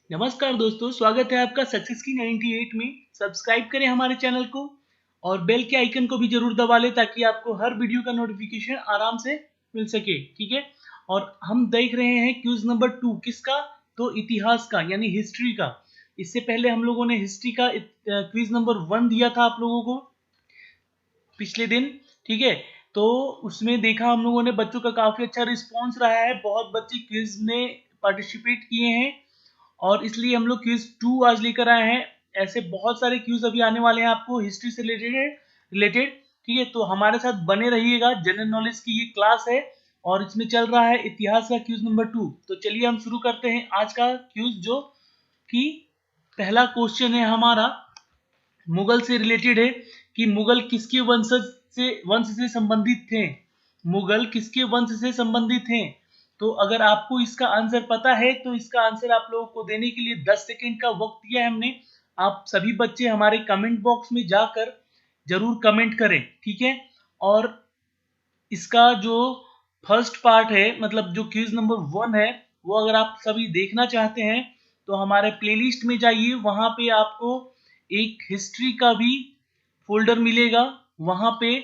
नमस्कार दोस्तों, स्वागत है आपका सक्सेस की 98 में। सब्सक्राइब करें हमारे चैनल को और बेल के आइकन को भी जरूर दबा लें ताकि आपको हर वीडियो का नोटिफिकेशन आराम से मिल सके। ठीक है, और हम देख रहे हैं क्विज नंबर 2 किसका, तो इतिहास का यानी हिस्ट्री का। इससे पहले हम लोगों ने हिस्ट्री का क्विज नंबर 1 दिया था आप लोगों को पिछले दिन। ठीक है, तो उसमें देखा हम लोगों ने बच्चों का काफी अच्छा रिस्पॉन्स रहा है, बहुत बच्चे क्विज में पार्टिसिपेट किए हैं और इसलिए हम लोग क्विज 2 आज लेकर आए हैं। ऐसे बहुत सारे क्विज अभी आने वाले हैं आपको हिस्ट्री से रिलेटेड। ठीक है, तो हमारे साथ बने रहिएगा। जनरल नॉलेज की ये क्लास है और इसमें चल रहा है इतिहास का क्विज नंबर 2। तो चलिए हम शुरू करते हैं आज का क्विज, जो कि पहला क्वेश्चन है हमारा मुगल से रिलेटेड है कि मुगल किसके वंश से संबंधित थे। मुगल किसके वंश से संबंधित हैं। तो अगर आपको इसका आंसर पता है तो इसका आंसर आप लोगों को देने के लिए 10 सेकंड का वक्त दिया है हमने। आप सभी बच्चे हमारे कमेंट बॉक्स में जाकर जरूर कमेंट करें। ठीक है, और इसका जो फर्स्ट पार्ट है, मतलब जो क्विज नंबर 1 है, वो अगर आप सभी देखना चाहते हैं तो हमारे प्लेलिस्ट में जाइए। वहां पे आपको एक हिस्ट्री का भी फोल्डर मिलेगा, वहां पे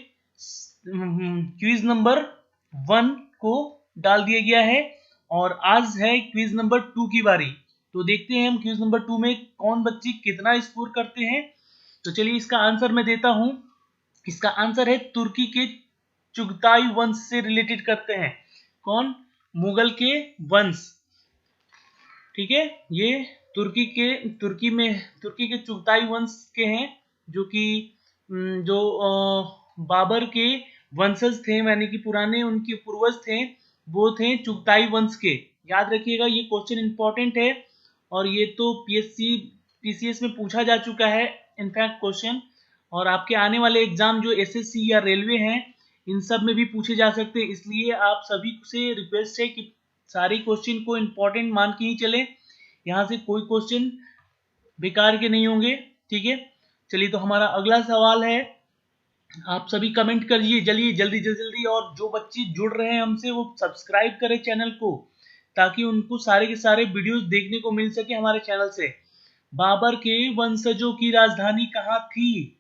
क्विज नंबर 1 को डाल दिया गया है और आज है क्विज नंबर 2 की बारी। तो देखते हैं हम क्विज नंबर 2 में कौन बच्चे कितना स्कोर करते हैं। तो चलिए इसका आंसर मैं देता हूं। इसका आंसर है तुर्की के चुगताई वंश से रिलेटेड करते हैं। कौन? मुगल के वंश। ठीक है, ये तुर्की के चुगताई वंश के हैं, जो कि जो बाबर के वंशज थे, यानी कि पुराने उनके पूर्वज थे, वो थे चुगताई वंश के। याद रखिएगा, ये क्वेश्चन इंपॉर्टेंट है और ये तो पीसीएस में पूछा जा चुका है इनफैक्ट क्वेश्चन। और आपके आने वाले एग्जाम जो एसएससी या रेलवे हैं, इन सब में भी पूछे जा सकते हैं। इसलिए आप सभी से रिक्वेस्ट है कि सारे क्वेश्चन को इंपॉर्टेंट मान के ही चले, यहाँ से कोई क्वेश्चन बेकार के नहीं होंगे। ठीक है, चलिए तो हमारा अगला सवाल है। आप सभी कमेंट करिए जल्दी जल्दी जल्दी जल्दी, और जो बच्चे जुड़ रहे हैं हमसे वो सब्सक्राइब करें चैनल को, ताकि उनको सारे के सारे वीडियोस देखने को मिल सके हमारे चैनल से। बाबर के वंशजों की राजधानी कहाँ थी?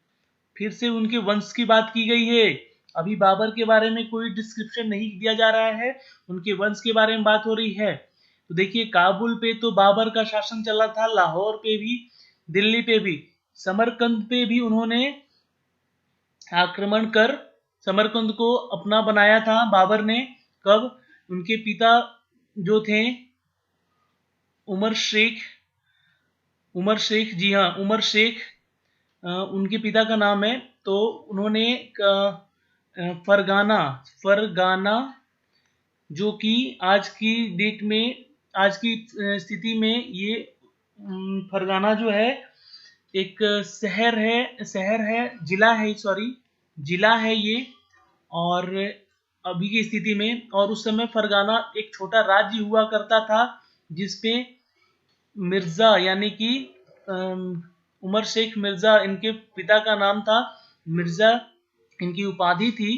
फिर से उनके वंश की बात की गई है। अभी बाबर के बारे में कोई डिस्क्रिप्शन नहीं दिया जा रहा है, उनके वंश के बारे में बात हो रही है। तो देखिए, काबुल पे तो बाबर का शासन चला था, लाहौर पे भी, दिल्ली पे भी, समरकंद पे भी उन्होंने आक्रमण कर समरकंद को अपना बनाया था बाबर ने। कब? उनके पिता जो थे उमर शेख, जी हाँ, उमर शेख उनके पिता का नाम है। तो उन्होंने फरगाना जो कि आज की डेट में, आज की स्थिति में ये फरगाना जो है एक शहर है, जिला है ये। और अभी की स्थिति में, और उस समय फरगाना एक छोटा राज्य हुआ करता था जिसपे मिर्जा यानी कि उमर शेख मिर्जा इनके पिता का नाम था, मिर्जा इनकी उपाधि थी।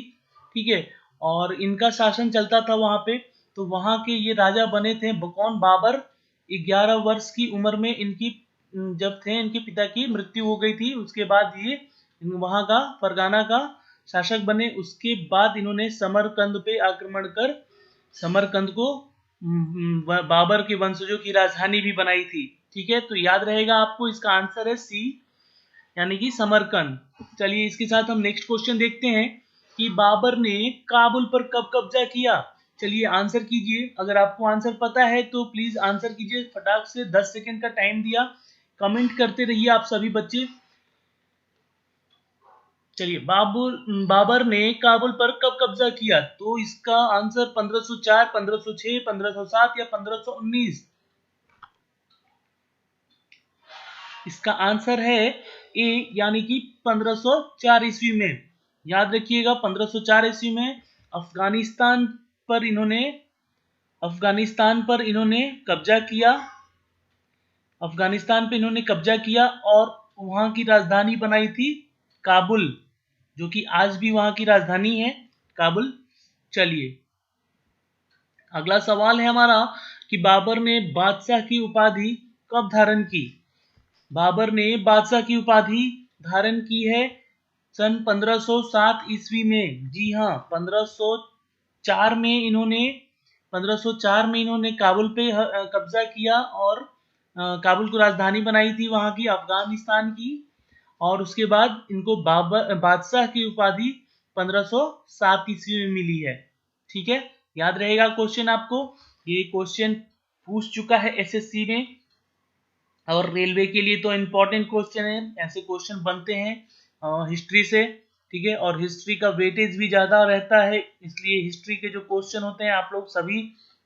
ठीक है, और इनका शासन चलता था वहां पे। तो वहां के ये राजा बने थे कौन? बाबर। 11 वर्ष की उम्र में इनकी जब थे इनके पिता की मृत्यु हो गई थी, उसके बाद ये वहां का फरगाना का शासक बने। उसके बाद इन्होंने समरकंद पे आक्रमण कर समरकंद को बाबर के वंशजों की राजधानी भी बनाई थी। ठीक है, तो याद रहेगा आपको, इसका आंसर है सी, यानी कि समरकंद। चलिए इसके साथ हम नेक्स्ट क्वेश्चन देखते हैं कि बाबर ने काबुल पर कब कब्जा किया। चलिए आंसर कीजिए। अगर आपको आंसर पता है तो प्लीज आंसर कीजिए फटाक से। 10 सेकंड का टाइम दिया, कमेंट करते रहिए आप सभी बच्चे। चलिए, बाबर ने काबुल पर कब कब्जा किया? तो इसका आंसर 1504, 1506, 1507 या 1519। इसका आंसर है ए, यानी कि 1504 ईस्वी में। याद रखिएगा, 1504 ईस्वी में अफगानिस्तान पर इन्होंने कब्जा किया। अफगानिस्तान पे इन्होंने कब्जा किया और वहां की राजधानी बनाई थी काबुल, जो कि आज भी वहां की राजधानी है, काबुल। चलिए अगला सवाल है हमारा कि बाबर ने बादशाह की उपाधि कब धारण की? बाबर ने बादशाह की उपाधि धारण की है सन 1507 ईस्वी में। जी हाँ, 1504 में इन्होंने काबुल पे कब्जा किया और काबुल को राजधानी बनाई थी वहां की, अफगानिस्तान की। और उसके बाद इनको बादशाह की उपाधि 1507 ईस्वी में मिली है। ठीक है, याद रहेगा क्वेश्चन आपको। ये क्वेश्चन पूछ चुका है एसएससी में, और रेलवे के लिए तो इम्पोर्टेंट क्वेश्चन है, ऐसे क्वेश्चन बनते हैं हिस्ट्री से। ठीक है, और हिस्ट्री का वेटेज भी ज्यादा रहता है, इसलिए हिस्ट्री के जो क्वेश्चन होते हैं आप लोग सभी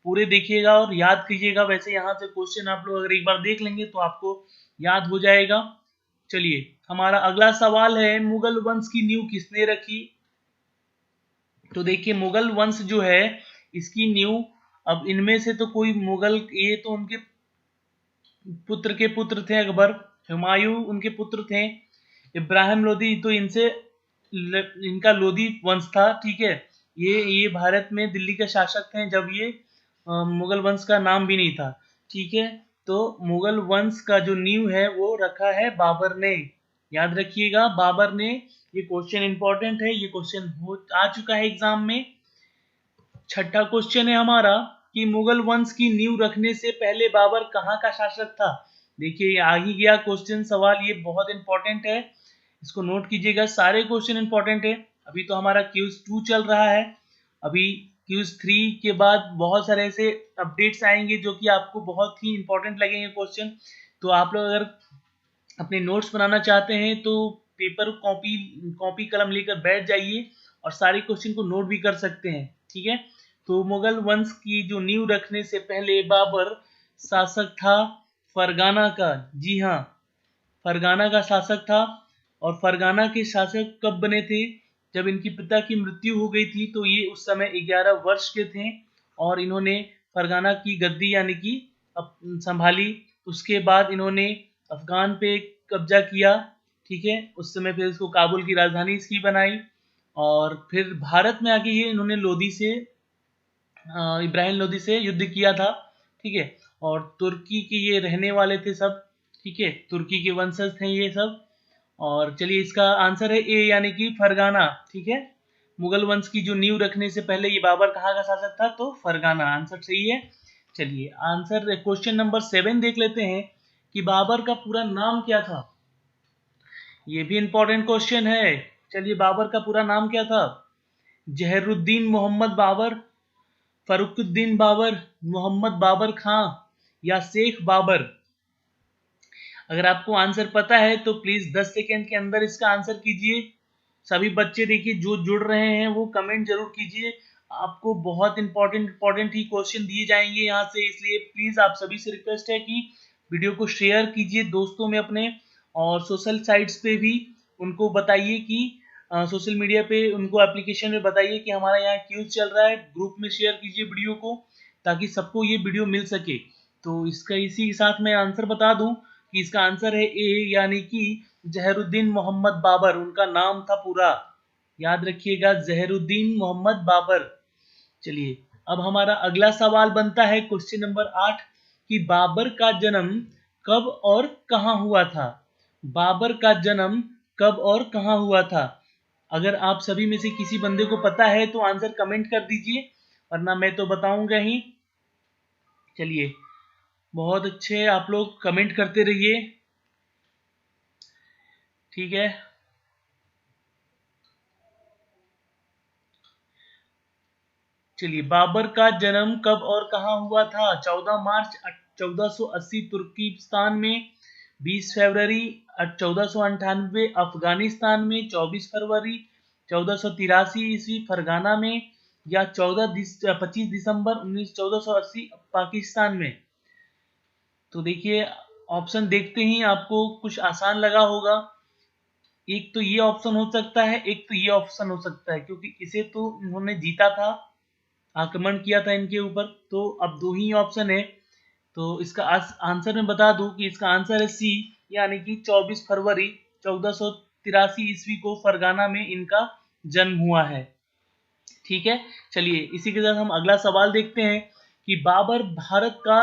पूरे देखिएगा और याद कीजिएगा। वैसे यहाँ से क्वेश्चन आप लोग अगर एक बार देख लेंगे तो आपको याद हो जाएगा। चलिए, हमारा अगला सवाल है, मुगल वंश की नींव किसने रखी? तो देखिए, मुगल वंश जो है इसकी नींव, अब इनमें से तो कोई मुगल, ये तो उनके पुत्र के पुत्र थे, अकबर, हुमायूं उनके पुत्र थे, इब्राहिम लोदी तो इनका लोदी वंश था। ठीक है, ये भारत में दिल्ली के शासक थे जब ये मुगल वंश का नाम भी नहीं था। ठीक है, तो मुगल वंश का जो नींव है वो रखा है बाबर ने। याद रखिएगा, बाबर ने। ये क्वेश्चन इंपॉर्टेंट है, ये क्वेश्चन आ चुका है एग्जाम में। छठा क्वेश्चन है हमारा कि मुगल वंश की नींव रखने से पहले बाबर कहाँ का शासक था? देखिए, आ ही गया क्वेश्चन सवाल, ये बहुत इंपॉर्टेंट है, इसको नोट कीजिएगा। सारे क्वेश्चन इंपॉर्टेंट है। अभी तो हमारा क्यूज 2 चल रहा है, अभी क्यूज 3 के बाद बहुत सारे ऐसे अपडेट्स आएंगे जो कि आपको बहुत ही इंपॉर्टेंट लगेंगे क्वेश्चन। तो आप लोग अगर अपने नोट्स बनाना चाहते हैं तो पेपर कॉपी कलम लेकर बैठ जाइए और सारे क्वेश्चन को नोट भी कर सकते हैं। ठीक है, तो मुगल वंश की जो नींव रखने से पहले बाबर शासक था फरगाना का। जी हाँ, फरगाना का शासक था। और फरगाना के शासक कब बने थे? जब इनकी पिता की मृत्यु हो गई थी, तो ये उस समय 11 वर्ष के थे और इन्होंने फरगाना की गद्दी यानी कि संभाली। उसके बाद इन्होंने अफगान पे कब्जा किया। ठीक है, उस समय फिर इसको काबुल की राजधानी इसकी बनाई, और फिर भारत में आके ये इन्होंने इब्राहिम लोदी से युद्ध किया था। ठीक है, और तुर्की के ये रहने वाले थे सब। ठीक है, तुर्की के वंशज थे ये सब। और चलिए, इसका आंसर है ए यानी कि फरगाना। ठीक है, मुगल वंश की जो नींव रखने से पहले ये बाबर कहाँ का शासक था? तो फरगाना, आंसर सही है। चलिए, आंसर क्वेश्चन नंबर 7 देख लेते हैं कि बाबर का पूरा नाम क्या था। ये भी इंपॉर्टेंट क्वेश्चन है। चलिए, बाबर का पूरा नाम क्या था? जहरुद्दीन मोहम्मद बाबर, फरुखुद्दीन बाबर, मोहम्मद बाबर खां, या शेख बाबर? अगर आपको आंसर पता है तो प्लीज 10 सेकेंड के अंदर इसका आंसर कीजिए। सभी बच्चे देखिए जो जुड़ रहे हैं वो कमेंट जरूर कीजिए। आपको बहुत इंपॉर्टेंट ही क्वेश्चन दिए जाएंगे यहाँ से, इसलिए प्लीज आप सभी से रिक्वेस्ट है कि वीडियो को शेयर कीजिए दोस्तों में अपने, और सोशल साइट्स पे भी उनको बताइए कि सोशल मीडिया पे उनको एप्लीकेशन में बताइए कि हमारा यहाँ क्यूज चल रहा है। ग्रुप में शेयर कीजिए वीडियो को, ताकि सबको ये वीडियो मिल सके। तो इसका इसी के साथ मैं आंसर बता दूं कि इसका आंसर है ए यानी कि जहरुद्दीन मोहम्मद बाबर, उनका नाम था पूरा। याद रखिएगा, जहरुद्दीन मोहम्मद बाबर। चलिए, अब हमारा अगला सवाल बनता है क्वेश्चन नंबर 8 कि बाबर का जन्म कब और कहां हुआ था? बाबर का जन्म कब और कहां हुआ था? अगर आप सभी में से किसी बंदे को पता है तो आंसर कमेंट कर दीजिए, वरना मैं तो बताऊंगा ही। चलिए, बहुत अच्छे, आप लोग कमेंट करते रहिए। ठीक है, चलिए, बाबर का जन्म कब और कहां हुआ था? 14 मार्च 1480 तुर्किस्तान में, 20 फरवरी 1498 अफगानिस्तान में, 24 फरवरी 1483 ईस्वी फरगाना में, या 25 दिसंबर 1480 पाकिस्तान में? तो देखिए, ऑप्शन देखते ही आपको कुछ आसान लगा होगा। एक तो ये ऑप्शन हो सकता है, एक तो ये ऑप्शन हो सकता है, क्योंकि इसे तो इन्होंने जीता था, आक्रमण किया था इनके ऊपर। तो अब दो ही ऑप्शन है, तो इसका आंसर मैं बता दूं कि इसका आंसर है सी, यानी कि 24 फरवरी 1483 ईस्वी को फरगाना में इनका जन्म हुआ है। ठीक है, चलिए, इसी के साथ हम अगला सवाल देखते हैं कि बाबर भारत का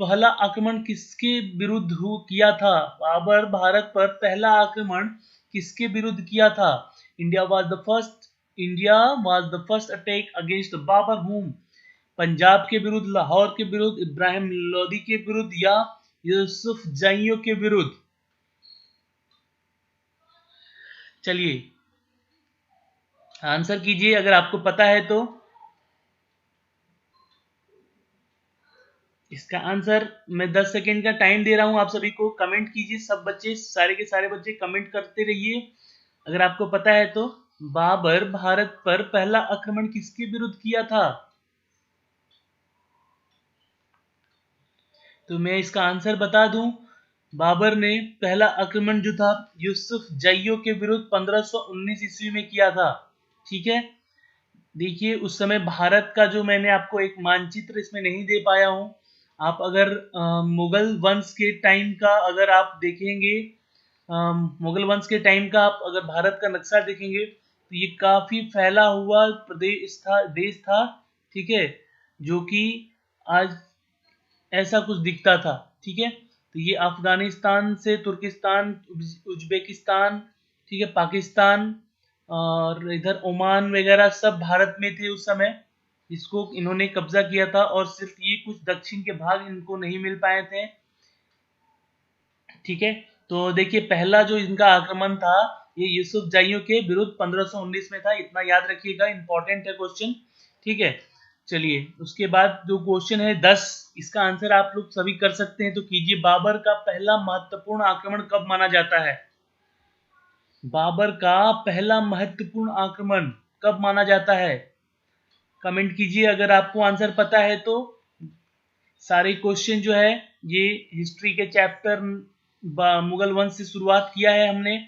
पहला आक्रमण किसके विरुद्ध किया था? बाबर भारत पर पहला आक्रमण किसके विरुद्ध किया था? India was the first attack against Babur हुम? पंजाब के विरुद्ध, लाहौर के विरुद्ध, इब्राहिम लोदी के विरुद्ध या यूसुफ जाइयों के विरुद्ध? चलिए आंसर कीजिए अगर आपको पता है तो। इसका आंसर मैं 10 सेकेंड का टाइम दे रहा हूं आप सभी को। कमेंट कीजिए, सब बच्चे, सारे के सारे बच्चे कमेंट करते रहिए अगर आपको पता है तो। बाबर भारत पर पहला आक्रमण किसके विरुद्ध किया था? तो मैं इसका आंसर बता दूं, बाबर ने पहला आक्रमण जो था यूसुफ जाइयों के विरुद्ध 1519 ईस्वी में किया था। ठीक है, देखिए उस समय भारत का जो मैंने आपको एक मानचित्र इसमें नहीं दे पाया हूं। आप अगर मुगल वंश के टाइम का अगर आप देखेंगे, मुगल वंश के टाइम का आप अगर भारत का नक्शा देखेंगे तो ये काफी फैला हुआ देश था। ठीक है, जो कि आज ऐसा कुछ दिखता था। ठीक है, तो ये अफगानिस्तान से तुर्किस्तान, उज्बेकिस्तान, ठीक है, पाकिस्तान और इधर ओमान वगैरह सब भारत में थे उस समय, इसको इन्होंने कब्जा किया था और सिर्फ ये कुछ दक्षिण के भाग इनको नहीं मिल पाए थे। ठीक है, तो देखिए पहला जो इनका आक्रमण था ये यूसुफ जाइयों के विरुद्ध 1519 में था, इतना याद रखिएगा, इंपॉर्टेंट है क्वेश्चन। ठीक है, चलिए उसके बाद जो क्वेश्चन है 10, इसका आंसर आप लोग सभी कर सकते हैं तो कीजिए। बाबर का पहला महत्वपूर्ण आक्रमण कब माना जाता है? बाबर का पहला महत्वपूर्ण आक्रमण कब माना जाता है? कमेंट कीजिए अगर आपको आंसर पता है तो। सारे क्वेश्चन जो है ये हिस्ट्री के चैप्टर मुगल वंश से शुरुआत किया है हमने,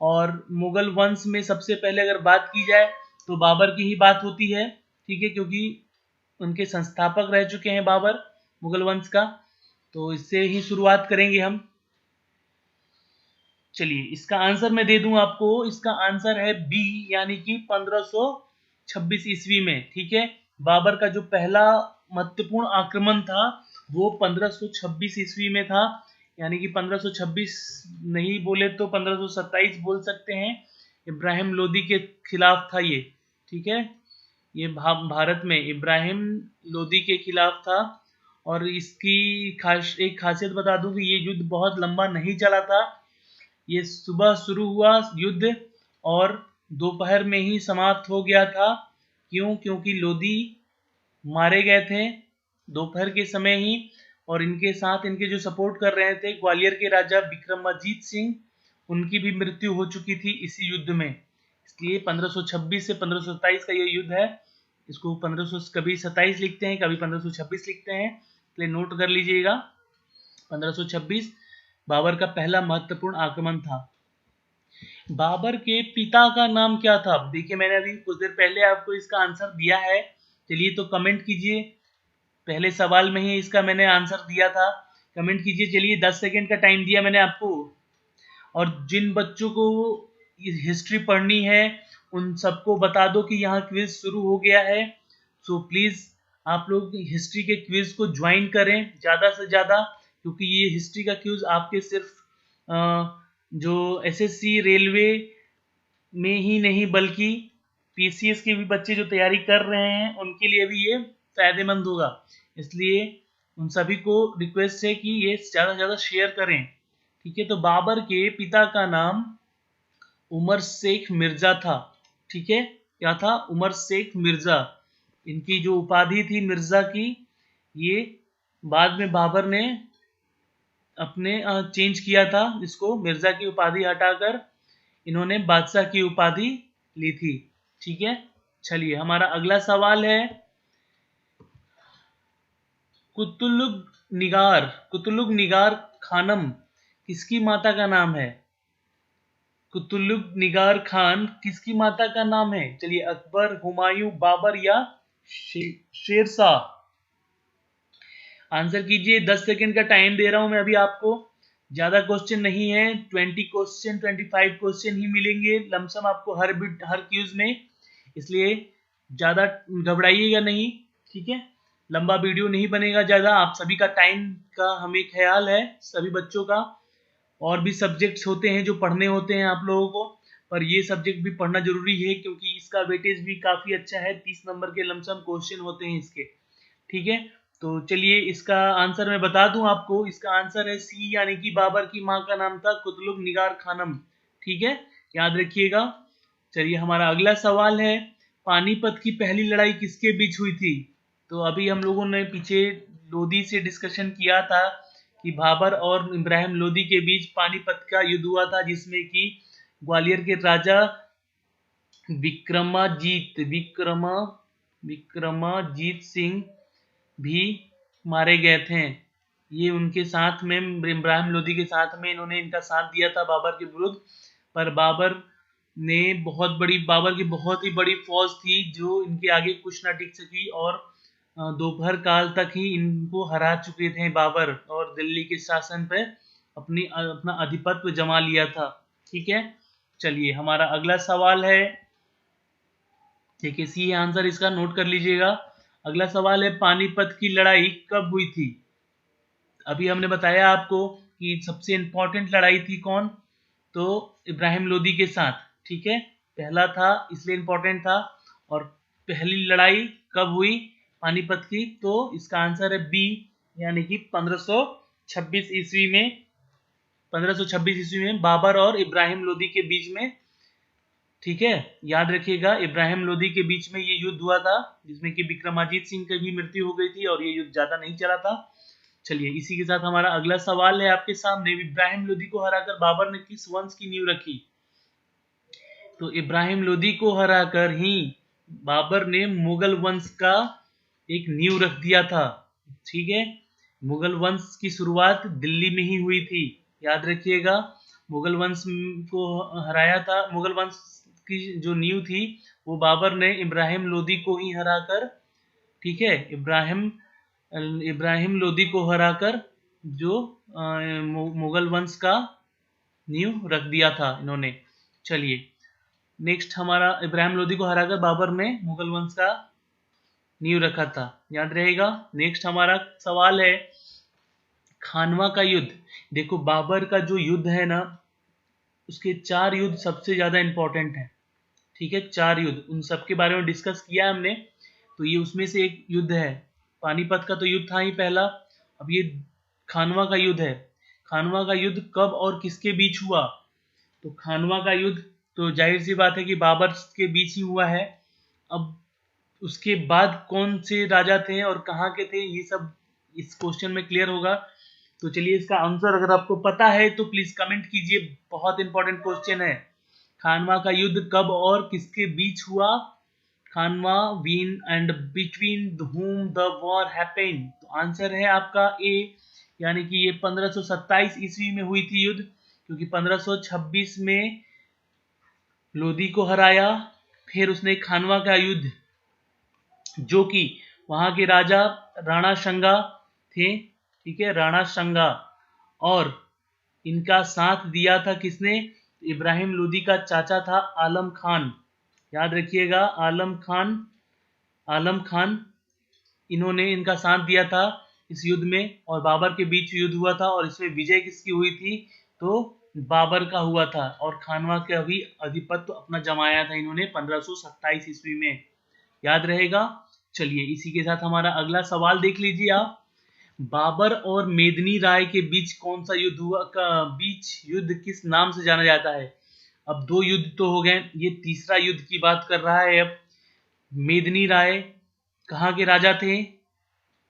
और मुगल वंश में सबसे पहले अगर बात की जाए तो बाबर की ही बात होती है। ठीक है, क्योंकि उनके संस्थापक रह चुके हैं बाबर मुगल वंश का, तो इससे ही शुरुआत करेंगे हम। चलिए इसका आंसर मैं दे दूं आपको, इसका आंसर है बी, यानी कि 1526 ईस्वी में। ठीक है, बाबर का जो पहला महत्वपूर्ण आक्रमण था वो 1526 ईस्वी में था, यानी कि 1526 नहीं बोले तो 1527 बोल सकते हैं। इब्राहिम लोदी के खिलाफ था ये। ठीक है, ये भारत में इब्राहिम लोदी के खिलाफ था। और इसकी एक खासियत बता दूं कि ये युद्ध बहुत लंबा नहीं चला था, ये सुबह शुरू हुआ युद्ध और दोपहर में ही समाप्त हो गया था। क्यों? क्योंकि लोदी मारे गए थे दोपहर के समय ही, और इनके साथ इनके जो सपोर्ट कर रहे थे ग्वालियर के राजा विक्रमाजीत सिंह, उनकी भी मृत्यु हो चुकी थी इसी युद्ध में। इसलिए 1526 से 1527 का ये युद्ध है। इसको 1500 कभी 27 लिखते हैं, कभी 1526 लिखते हैं, इसलिए नोट कर लीजिएगा। 1526 बाबर का पहला महत्वपूर्ण आक्रमण था। बाबर के पिता का नाम क्या था? देखिए मैंने अभी कुछ देर पहले आपको इसका आंसर दिया है। चलिए तो कमेंट कीजिए, पहले सवाल में ही इसका मैंने आंसर दिया था। कमेंट कीजिए। चलिए 10 सेकेंड का टाइम दिया मैंने आपको, और जिन बच्चों को हिस्ट्री पढ़नी है उन सबको बता दो कि यहाँ क्विज शुरू हो गया है। सो प्लीज आप लोग हिस्ट्री के क्विज को ज्वाइन करें ज़्यादा से ज़्यादा, क्योंकि ये हिस्ट्री का क्विज आपके सिर्फ जो एसएससी रेलवे में ही नहीं बल्कि पीसीएस के भी बच्चे जो तैयारी कर रहे हैं उनके लिए भी ये फायदेमंद होगा। इसलिए उन सभी को रिक्वेस्ट है कि ये ज़्यादा से ज़्यादा शेयर करें। ठीक है, तो बाबर के पिता का नाम उमर शेख मिर्जा था। ठीक है, क्या था? उमर शेख मिर्जा। इनकी जो उपाधि थी मिर्जा की, ये बाद में बाबर ने अपने चेंज किया था, इसको मिर्जा की उपाधि हटाकर इन्होंने बादशाह की उपाधि ली थी। ठीक है, चलिए हमारा अगला सवाल है, कुतुलुग निगार खानम किसकी माता का नाम है? कुतुलुग निगार खान किसकी माता का नाम है? चलिए अकबर, हुमायूं, बाबर या शेरशाह? आंसर कीजिए। 10 सेकेंड का टाइम दे रहा हूं मैं अभी आपको। ज्यादा क्वेश्चन नहीं है, 20 क्वेश्चन 25 क्वेश्चन ही मिलेंगे लमसम आपको हर क्यूज में, इसलिए ज्यादा घबराइएगा नहीं। ठीक है, लंबा वीडियो नहीं बनेगा ज़्यादा। आप सभी का टाइम का हमें ख्याल है, सभी बच्चों का। और भी सब्जेक्ट्स होते हैं जो पढ़ने होते हैं आप लोगों को, पर ये सब्जेक्ट भी पढ़ना जरूरी है क्योंकि इसका वेटेज भी काफ़ी अच्छा है। 30 नंबर के लमसम क्वेश्चन होते हैं इसके, ठीक है। तो चलिए इसका आंसर मैं बता दूं आपको। इसका आंसर है सी, यानी कि बाबर की माँ का नाम था कुतुब निगार खानम, ठीक है, याद रखिएगा। चलिए हमारा अगला सवाल है, पानीपत की पहली लड़ाई किसके बीच हुई थी? तो अभी हम लोगों ने पीछे लोदी से डिस्कशन किया था कि बाबर और इब्राहिम लोदी के बीच पानीपत का युद्ध हुआ था, जिसमें कि ग्वालियर के राजा विक्रमाजीत सिंह भी मारे गए थे। ये उनके साथ में, इब्राहिम लोदी के साथ में इन्होंने इनका साथ दिया था बाबर के विरुद्ध। पर बाबर की बहुत ही बड़ी फौज थी जो इनके आगे कुछ ना टिक सकी, और दोपहर काल तक ही इनको हरा चुके थे बाबर, और दिल्ली के शासन पे अपना आधिपत्य जमा लिया था, ठीक है। चलिए हमारा अगला सवाल है, ठीक है, सी आंसर इसका नोट कर लीजिएगा। अगला सवाल है, पानीपत की लड़ाई कब हुई थी? अभी हमने बताया आपको कि सबसे इंपॉर्टेंट लड़ाई थी कौन, तो इब्राहिम लोदी के साथ, ठीक है, पहला था इसलिए इंपॉर्टेंट था। और पहली लड़ाई कब हुई पानीपत की? तो इसका आंसर है बी, यानी कि 1526 ईस्वी में। 1526 ईस्वी में बाबर और इब्राहिम लोदी के बीच में, ठीक है, याद रखिएगा। इब्राहिम लोदी के बीच में ये युद्ध हुआ था, जिसमें कि विक्रमाजीत सिंह की भी मृत्यु हो गई थी, और ये युद्ध ज्यादा नहीं चला था। चलिए इसी के साथ हमारा अगला सवाल है आपके सामने, इब्राहिम लोदी को हराकर बाबर ने किस वंश की नींव रखी? तो इब्राहिम लोदी को हराकर ही बाबर ने मुगल वंश का एक नींव रख दिया था, ठीक है। मुगल वंश की शुरुआत दिल्ली में ही हुई थी, याद रखिएगा। मुगल वंश को हराया था, मुगल वंश की जो नींव थी वो बाबर ने इब्राहिम लोदी को ही हराकर, ठीक है, इब्राहिम लोदी को हराकर जो मुगल वंश का नींव रख दिया था इन्होंने। चलिए नेक्स्ट, हमारा इब्राहिम लोदी को हराकर बाबर ने मुगल वंश का नींव रखा था, याद रहेगा। नेक्स्ट हमारा सवाल है, खानवा का युद्ध। देखो बाबर का जो युद्ध है ना, उसके 4 युद्ध सबसे ज्यादा इंपॉर्टेंट है, ठीक है। 4 युद्ध, उन सब के बारे में डिस्कस किया हमने, तो ये उसमें से एक युद्ध है। पानीपत का तो युद्ध था ही पहला, अब ये खानवा का युद्ध है। खानवा का युद्ध कब और किसके बीच हुआ? तो खानवा का युद्ध तो जाहिर सी बात है कि बाबर के बीच ही हुआ है। अब उसके बाद कौन से राजा थे और कहाँ के थे, ये सब इस क्वेश्चन में क्लियर होगा। तो चलिए इसका आंसर अगर आपको पता है तो प्लीज कमेंट कीजिए, बहुत इंपॉर्टेंट क्वेश्चन है। खानवा का युद्ध कब और किसके बीच हुआ? Khanwa when and between whom the war happened। तो आंसर है आपका ए, यानी कि ये 1527 ईस्वी में हुई थी युद्ध, क्योंकि 1526 में लोदी को हराया, फिर उसने खानवा का युद्ध, जो कि वहां के राजा राणा शंगा थे, ठीक है, राणा शंगा, और इनका साथ दिया था किसने? इब्राहिम लोदी का चाचा था आलम खान, याद रखिएगा, आलम खान इन्होंने इनका साथ दिया था इस युद्ध में, और बाबर के बीच युद्ध हुआ था, और इसमें विजय किसकी हुई थी? तो बाबर का हुआ था, और खानवा का भी आधिपत्य अपना जमाया था इन्होंने 1527 ईस्वी में, याद रहेगा। चलिए इसी के साथ हमारा अगला सवाल देख लीजिए आप, बाबर और मेदिनी राय के बीच कौन सा युद्ध हुआ? बीच युद्ध किस नाम से जाना जाता है? अब 2 युद्ध तो हो गए, ये तीसरा युद्ध की बात कर रहा है अब। मेदिनी राय कहाँ के राजा थे?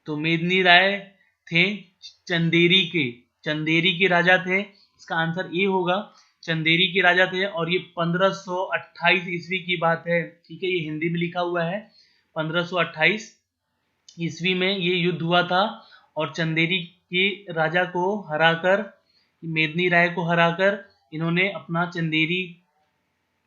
तो मेदिनी राय थे चंदेरी के राजा थे, इसका आंसर ए होगा, चंदेरी के राजा थे। और ये 1528 ईस्वी की बात है, ठीक है, ये हिंदी में लिखा हुआ है। 1528 ईस्वी में ये युद्ध हुआ था, और चंदेरी के राजा को हराकर, मेदिनी राय को हराकर, इन्होंने अपना चंदेरी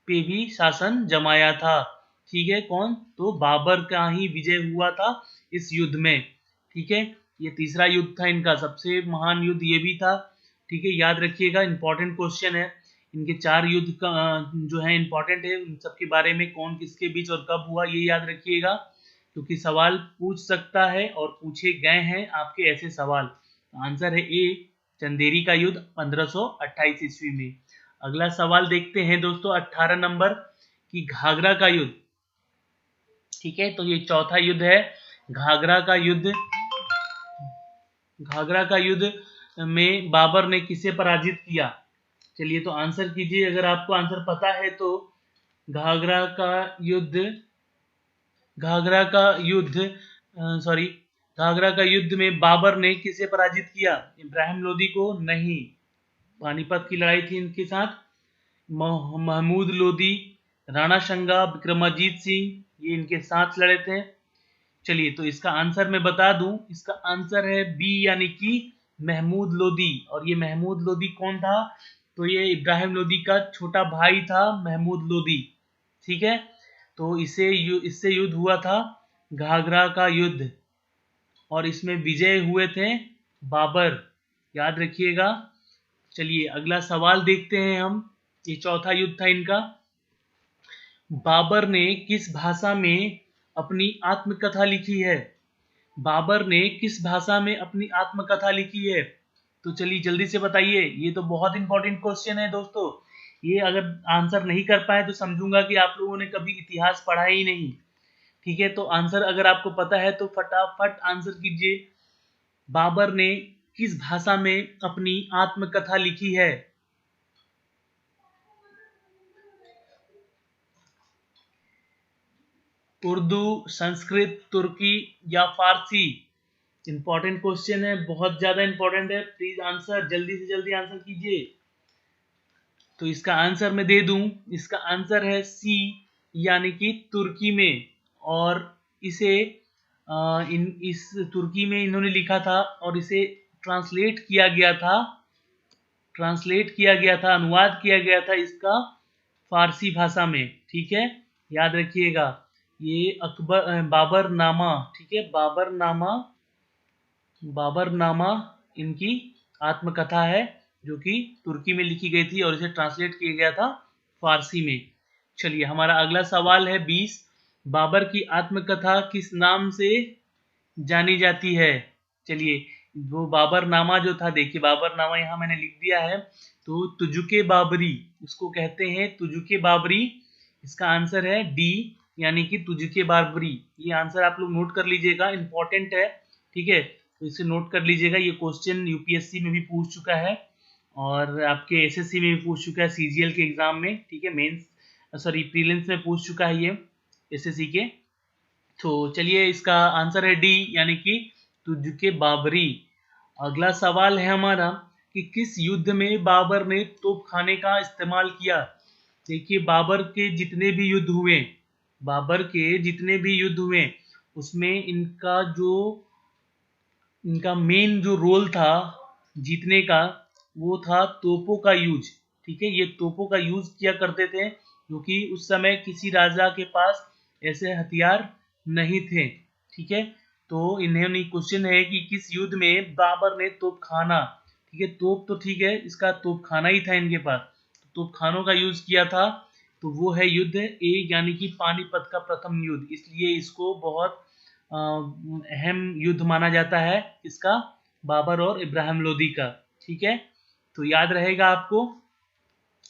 पे भी शासन जमाया था, ठीक है। कौन? तो बाबर का ही विजय हुआ था इस युद्ध में, ठीक है। ये तीसरा युद्ध था इनका, सबसे महान युद्ध ये भी था, ठीक है, याद रखिएगा, इंपॉर्टेंट क्वेश्चन है। इनके 4 युद्ध का जो है इंपॉर्टेंट है, उन सबके बारे में कौन किसके बीच और कब हुआ ये याद रखिएगा, क्योंकि सवाल पूछ सकता है और पूछे गए हैं आपके ऐसे सवाल। आंसर है ए, चंदेरी का युद्ध 1528 ईस्वी में। अगला सवाल देखते हैं दोस्तों 18 नंबर की घाघरा का युद्ध। ठीक है, तो ये चौथा युद्ध है घाघरा का युद्ध। घाघरा का युद्ध में बाबर ने किसे पराजित किया? चलिए तो आंसर कीजिए, अगर आपको आंसर पता है तो। घाघरा का युद्ध, घाघरा का युद्ध सॉरी घाघरा का युद्ध में बाबर ने किसे पराजित किया? इब्राहिम लोदी को नहीं। पानीपत की लड़ाई थी इनके साथ। महमूद लोदी, राणा संगा, विक्रमाजीत सिंह, ये इनके साथ लड़े थे। चलिए तो इसका आंसर मैं बता दूं, इसका आंसर है बी, यानी कि महमूद लोदी। और ये महमूद लोदी कौन था? तो ये इब्राहिम लोदी का छोटा भाई था महमूद लोदी। ठीक है, तो इससे युद्ध हुआ था घाघरा का युद्ध, और इसमें विजय हुए थे बाबर, याद रखिएगा। चलिए अगला सवाल देखते हैं हम। ये चौथा युद्ध था इनका। बाबर ने किस भाषा में अपनी आत्मकथा लिखी है? बाबर ने किस भाषा में अपनी आत्मकथा लिखी है? तो चलिए जल्दी से बताइए, ये तो बहुत इंपॉर्टेंट क्वेश्चन है दोस्तों। ये अगर आंसर नहीं कर पाए तो समझूंगा कि आप लोगों ने कभी इतिहास पढ़ा ही नहीं। ठीक है, तो आंसर अगर आपको पता है तो फटाफट आंसर कीजिए। बाबर ने किस भाषा में अपनी आत्मकथा लिखी है? उर्दू, संस्कृत, तुर्की या फारसी? इंपॉर्टेंट क्वेश्चन है, बहुत ज्यादा इंपॉर्टेंट है। प्लीज आंसर जल्दी से जल्दी आंसर कीजिए। तो इसका आंसर मैं दे दूं, इसका आंसर है सी, यानी कि तुर्की में। और इसे इस तुर्की में इन्होंने लिखा था और इसे ट्रांसलेट किया गया था, अनुवाद किया गया था इसका फारसी भाषा में। ठीक है, याद रखिएगा। ये बाबरनामा, ठीक है, बाबरनामा इनकी आत्मकथा है, जो कि तुर्की में लिखी गई थी और इसे ट्रांसलेट किया गया था फारसी में। चलिए हमारा अगला सवाल है 20। बाबर की आत्मकथा किस नाम से जानी जाती है? चलिए, वो बाबरनामा जो था, देखिए बाबरनामा यहाँ मैंने लिख दिया है, तो तुजुके बाबरी उसको कहते हैं, तुजुके बाबरी। इसका आंसर है डी, यानी कि तुजुके बाबरी। ये आंसर आप लोग नोट कर लीजिएगा, इंपॉर्टेंट है। ठीक है, तो इसे नोट कर लीजिएगा। ये क्वेश्चन यूपीएससी में भी पूछ चुका है और आपके एसएससी में भी पूछ चुका है, सीजीएल के एग्जाम में। ठीक है, प्रीलिम्स में पूछ चुका है ये एसएससी के। तो चलिए इसका आंसर है डी, यानी कि तुजुके बाबरी। अगला सवाल है हमारा कि किस युद्ध में बाबर ने तोपखाने का इस्तेमाल किया? देखिए बाबर के जितने भी युद्ध हुए उसमें इनका मेन जो रोल था जीतने का, वो था तोपों का यूज। ठीक है, ये तोपों का यूज किया करते थे, क्योंकि उस समय किसी राजा के पास ऐसे हथियार नहीं थे। ठीक है, तो इन्हें क्वेश्चन है कि किस युद्ध में बाबर ने तोपखाना, ठीक है, तोप तो ठीक है, इसका तोपखाना ही था इनके पास, तोपखानों का यूज किया था। तो वो है युद्ध ए, यानी कि पानीपत का प्रथम युद्ध। इसलिए इसको बहुत अहम युद्ध माना जाता है, इसका बाबर और इब्राहिम लोदी का। ठीक है, तो याद रहेगा आपको।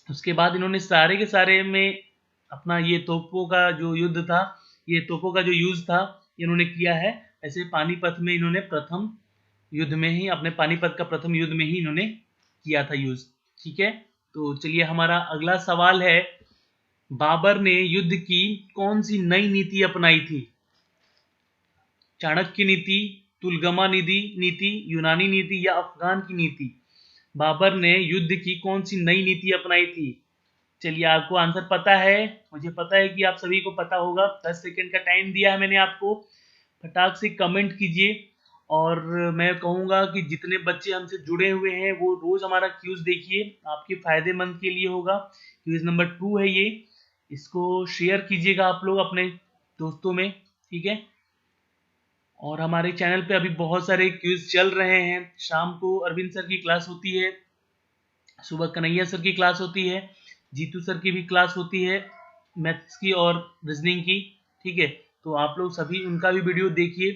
उसके बाद इन्होंने सारे के सारे में अपना ये तोपों का जो युद्ध था, ये तोपों का जो यूज था इन्होंने किया है। ऐसे पानीपत में इन्होंने प्रथम युद्ध में ही, अपने पानीपत का प्रथम युद्ध में ही इन्होंने किया था यूज। ठीक है, तो चलिए हमारा अगला सवाल है, बाबर ने युद्ध की कौन सी नई नीति अपनाई थी? चाणक्य नीति, तुलगमा नीति, यूनानी नीति या अफगान की नीति? बाबर ने युद्ध की कौन सी नई नीति अपनाई थी? चलिए आपको आंसर पता है, मुझे पता है कि आप सभी को पता होगा। 10 सेकंड का टाइम दिया है मैंने आपको, फटाक से कमेंट कीजिए। और मैं कहूँगा कि जितने बच्चे हमसे जुड़े हुए हैं वो रोज हमारा क्यूज देखिए, आपके फायदेमंद के लिए होगा। क्यूज नंबर 2 है ये, इसको शेयर कीजिएगा आप लोग अपने दोस्तों में। ठीक है, और हमारे चैनल पे अभी बहुत सारे क्यूज चल रहे हैं। शाम को अरविंद सर की क्लास होती है, सुबह कन्हैया सर की क्लास होती है, जीतू सर की भी क्लास होती है मैथ्स की और रीजनिंग की। ठीक है, तो आप लोग सभी उनका भी वीडियो देखिए,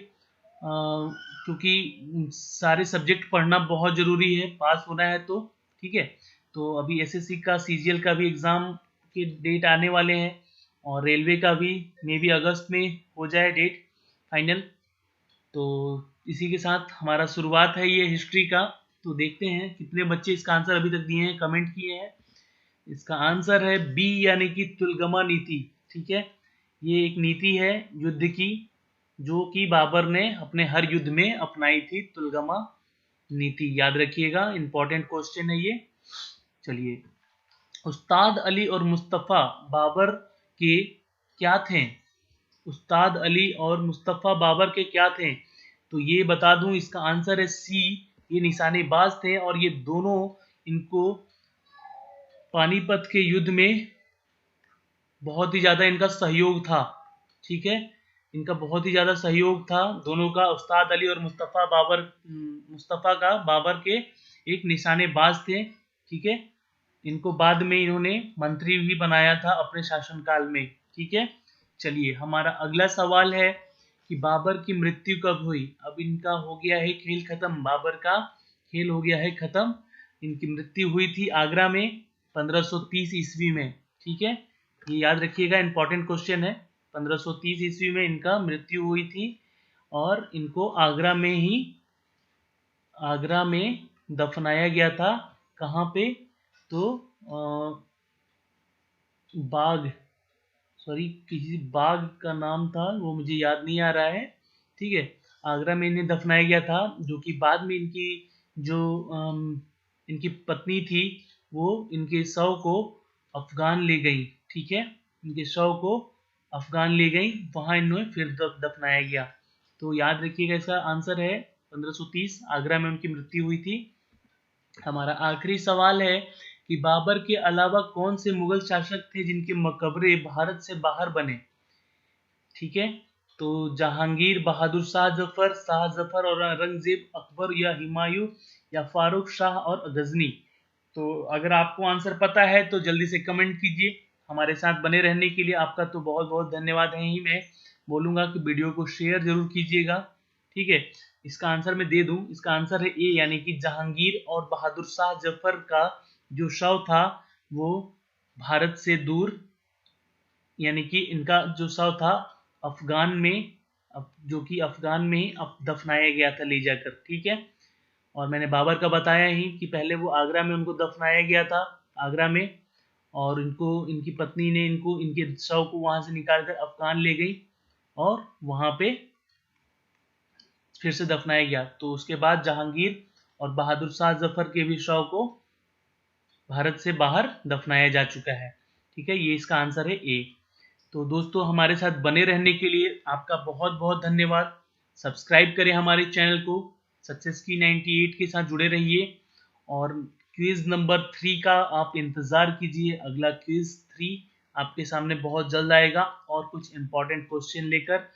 क्योंकि सारे सब्जेक्ट पढ़ना बहुत ज़रूरी है पास होना है तो। ठीक है, तो अभी एसएससी का सीजीएल का भी एग्ज़ाम के डेट आने वाले हैं, और रेलवे का भी मे बी अगस्त में हो जाए डेट फाइनल। तो इसी के साथ हमारा शुरुआत है ये हिस्ट्री का। तो देखते हैं कितने बच्चे इसका आंसर अभी तक दिए हैं, कमेंट किए हैं। इसका आंसर है बी, यानी कि तुलगमा नीति। ठीक है, ये एक नीति है युद्ध की, जो कि बाबर ने अपने हर युद्ध में अपनाई थी, तुलगमा नीति। याद रखिएगा, इंपॉर्टेंट क्वेश्चन है ये। चलिए, उस्ताद अली और मुस्तफ़ा बाबर के क्या थे? उस्ताद अली और मुस्तफ़ा बाबर के क्या थे? तो ये बता दूं, इसका आंसर है सी, ये निशानेबाज थे, और ये दोनों, इनको पानीपत के युद्ध में बहुत ही ज़्यादा इनका सहयोग था। ठीक है, इनका बहुत ही ज़्यादा सहयोग था दोनों का, उस्ताद अली और मुस्तफ़ा का बाबर के एक निशानेबाज थे। ठीक है, इनको बाद में इन्होंने मंत्री भी बनाया था अपने शासनकाल में। ठीक है, चलिए हमारा अगला सवाल है कि बाबर की मृत्यु कब हुई? अब इनका हो गया है खेल खत्म, बाबर का खेल हो गया है खत्म। इनकी मृत्यु हुई थी आगरा में 1530 ईस्वी में। ठीक है, ये याद रखिएगा, इंपॉर्टेंट क्वेश्चन है। 1530 ईस्वी में इनका मृत्यु हुई थी, और इनको आगरा में दफनाया गया था। कहाँ पे? तो किसी बाग का नाम था, वो मुझे याद नहीं आ रहा है। ठीक है, आगरा में इन्हें दफनाया गया था, जो कि बाद में इनकी जो इनकी पत्नी थी, वो इनके शव को अफगान ले गई। ठीक है, इनके शव को अफगान ले गई, वहां इन्हें फिर दफनाया गया। तो याद रखिएगा, इसका आंसर है 1530, आगरा में उनकी मृत्यु हुई थी। हमारा आखिरी सवाल है कि बाबर के अलावा कौन से मुगल शासक थे जिनके मकबरे भारत से बाहर बने? ठीक है, तो जहांगीर, बहादुर शाह जफर और औरंगजेब, अकबर या हुमायूं या फारूक शाह और गजनी। तो अगर आपको आंसर पता है तो जल्दी से कमेंट कीजिए। हमारे साथ बने रहने के लिए आपका तो बहुत बहुत धन्यवाद है ही। मैं बोलूँगा कि वीडियो को शेयर जरूर कीजिएगा। ठीक है, इसका आंसर मैं दे दूं, इसका आंसर है ए, यानी कि जहांगीर और बहादुर शाह जफर का जो शव था वो भारत से दूर, यानी कि इनका जो शव था अफगान में, जो कि अफगान में दफनाया गया था ले जाकर। ठीक है, और मैंने बाबर का बताया ही कि पहले वो आगरा में उनको दफनाया गया था, आगरा में, और इनको इनकी पत्नी ने इनके शव को वहां से निकाल कर अफगान ले गई, और वहां पे फिर से दफनाया गया। तो उसके बाद जहांगीर और बहादुर शाह जफर के भी शव को भारत से बाहर दफनाया जा चुका है। ठीक है, ये इसका आंसर है ए। तो दोस्तों, हमारे साथ बने रहने के लिए आपका बहुत बहुत धन्यवाद। सब्सक्राइब करें हमारे चैनल को, सक्सेस की 98 के साथ जुड़े रहिए, और क्विज नंबर 3 का आप इंतज़ार कीजिए। अगला क्विज 3 आपके सामने बहुत जल्द आएगा, और कुछ इंपॉर्टेंट क्वेश्चन लेकर।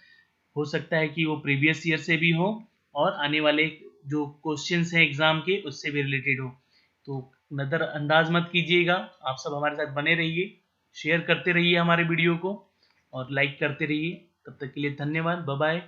हो सकता है कि वो प्रीवियस ईयर से भी हो, और आने वाले जो क्वेश्चंस हैं एग्जाम के, उससे भी रिलेटेड हो। तो नज़रअंदाज मत कीजिएगा, आप सब हमारे साथ बने रहिए, शेयर करते रहिए हमारे वीडियो को, और लाइक करते रहिए। तब तक के लिए धन्यवाद, बाय बाय।